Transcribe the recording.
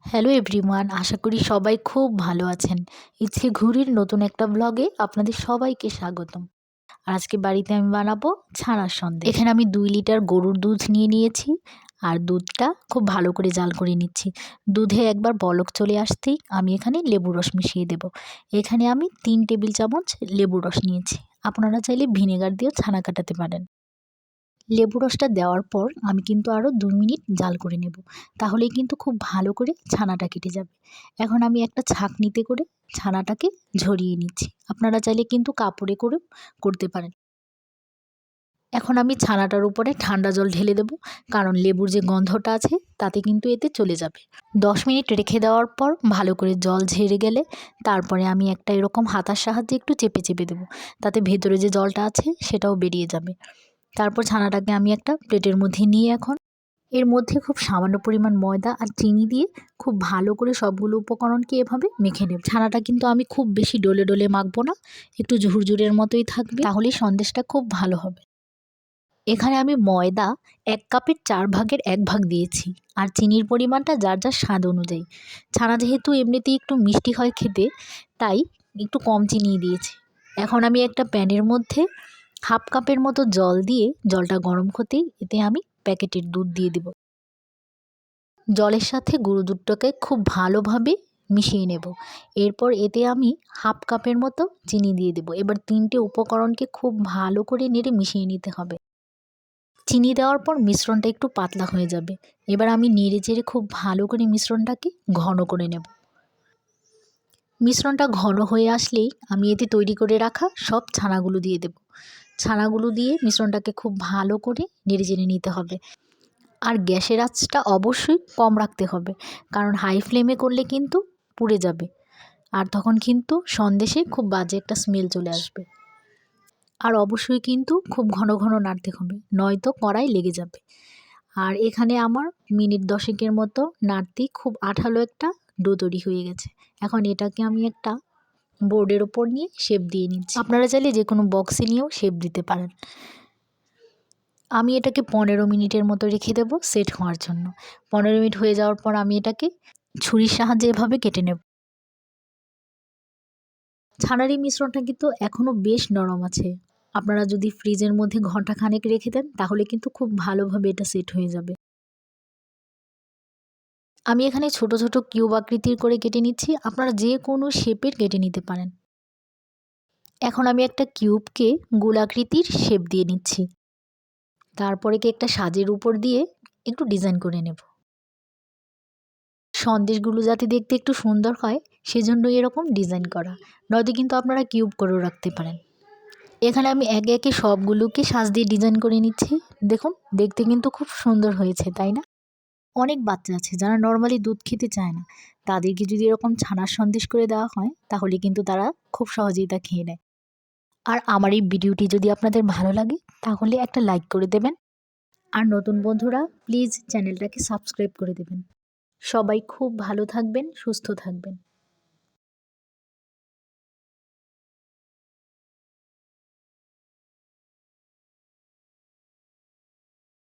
Hello everyone, আশা করি সবাই খুব ভালো আছেন। ইচ্ছে ঘুরির নতুন একটা ব্লগে আপনাদের সবাইকে স্বাগতম। আর আজকে বাড়িতে আমি বানাবো ছানার সন্দেশ। এখানে আমি 2 লিটার গরুর দুধ নিয়ে নিয়েছি আর দুধটা খুব ভালো করে জাল করে নিচ্ছি। দুধে একবার বলক চলে আসতেই আমি এখানে লেবুর রস মিশিয়ে দেব। এখানে আমি 3 টেবিল চামচ লেবুর রস নিয়েছি। আপনারা চাইলে ভিনেগার দিয়েও ছানা কাটাতে পারেন। লেবু রসটা দেওয়ার পর আমি কিন্তু আরও 2 মিনিট জাল করে নেব, তাহলেই কিন্তু খুব ভালো করে ছানাটা কেটে যাবে। এখন আমি একটা ছাঁকনিতে করে ছানাটাকে ঝরিয়ে নিচ্ছি। আপনারা চাইলে কিন্তু কাপড়ে করেও করতে পারেন। এখন আমি ছানাটার উপরে ঠান্ডা জল ঢেলে দেব, কারণ লেবুর যে গন্ধটা আছে তাতে কিন্তু এতে চলে যাবে। 10 মিনিট রেখে দেওয়ার পর ভালো করে জল ঝেড়ে গেলে তারপরে আমি একটা এরকম হাতার সাহায্যে একটু চেপে চেপে দেবো, তাতে ভেতরে যে জলটা আছে সেটাও বেরিয়ে যাবে। তারপর ছানাটাকে আমি একটা প্লেটের মধ্যে নিয়ে এখন এর মধ্যে খুব সামান্য পরিমাণ ময়দা আর চিনি দিয়ে খুব ভালো করে সবগুলো উপকরণকে এভাবে মেখে নেব। ছানাটা কিন্তু আমি খুব বেশি ডলে ডলে মাখবো না, একটু ঝুরঝুরের মতোই থাকবে, তাহলেই সন্দেশটা খুব ভালো হবে। এখানে আমি ময়দা 1 কাপের 4 ভাগের 1 ভাগ দিয়েছি আর চিনির পরিমাণটা যার যার স্বাদ অনুযায়ী। ছানা যেহেতু এমনিতেই একটু মিষ্টি হয় খেতে, তাই একটু কম চিনি দিয়েছি। এখন আমি একটা প্যানের মধ্যে 1/2 কাপের মতো জল দিয়ে জলটা গরম হতেই এতে আমি প্যাকেটের দুধ দিয়ে দেব। জলের সাথে গুঁড়ো দুধটাকে খুব ভালোভাবে মিশিয়ে নেব। এরপর এতে আমি 1/2 কাপের মতো চিনি দিয়ে দেব। এবার 3টে উপকরণকে খুব ভালো করে নেড়ে মিশিয়ে নিতে হবে। চিনি দেওয়ার পর মিশ্রণটা একটু পাতলা হয়ে যাবে। এবার আমি নেড়ে চেড়ে খুব ভালো করে মিশ্রণটাকে ঘন করে নেব। মিশ্রণটা ঘন হয়ে আসলেই আমি এতে তৈরি করে রাখা সব ছানাগুলো দিয়ে দেব। ছানাগুলো দিয়ে মিশ্রণটাকে খুব ভালো করে নেড়ে চেড়ে নিতে হবে। আর গ্যাসের আঁচটা অবশ্যই কম রাখতে হবে, কারণ হাই ফ্লেমে করলে কিন্তু পুড়ে যাবে আর তখন কিন্তু সন্দেশে খুব বাজে একটা স্মেল চলে আসবে। আর অবশ্যই কিন্তু খুব ঘন ঘন নাড়তে হবে, নয়তো কড়াই লেগে যাবে। আর এখানে আমার মিনিট 10 মতো নাড়তেই খুব আঠালো একটা ডো তৈরি হয়ে গেছে। এখন এটাকে আমি একটা বোর্ডের ওপর নিয়ে শেপ দিয়ে নিচ্ছি। আপনারা চাইলে যে কোনো বক্সে নিয়েও শেপ দিতে পারেন। আমি এটাকে 15 মিনিটের মতো রেখে দেবো সেট হওয়ার জন্য। 15 মিনিট হয়ে যাওয়ার পর আমি এটাকে ছুরির সাহায্যে এভাবে কেটে নেব। ছানার এই মিশ্রণটা কিন্তু এখনও বেশ নরম আছে। আপনারা যদি ফ্রিজের মধ্যে ঘন্টাখানেক রেখে দেন তাহলে কিন্তু খুব ভালোভাবে এটা সেট হয়ে যাবে। আমি এখানে ছোট ছোট কিউব আকৃতির করে কেটে নিচ্ছি, আপনারা যে কোনো শেপের কেটে নিতে পারেন। এখন আমি একটা কিউবকে গোলাকৃতির শেপ দিয়ে নিচ্ছি। তারপরে একটা সাজের উপর দিয়ে একটু ডিজাইন করে নেব। সন্দেশগুলো যাতে দেখতে একটু সুন্দর হয় সেজন্য এরকম ডিজাইন করা, নয়তো কিন্তু আপনারা কিউব করেও রাখতে পারেন। এখানে আমি একে একে সবগুলোকে সাজ দিয়ে ডিজাইন করে নিচ্ছি। দেখুন, দেখতে কিন্তু খুব সুন্দর হয়েছে, তাই না? অনেক বাচ্চা আছে যারা নর্মালি দুধ খেতে চায় না, তাদেরকে যদি এরকম ছানার সন্দেশ করে দেওয়া হয় তাহলে কিন্তু তারা খুব সহজেই তা খেয়ে নেয়। আর আমার এই ভিডিওটি যদি আপনাদের ভালো লাগে তাহলে একটা লাইক করে দেবেন, আর নতুন বন্ধুরা প্লিজ চ্যানেলটাকে সাবস্ক্রাইব করে দেবেন। সবাই খুব ভালো থাকবেন, সুস্থ থাকবেন।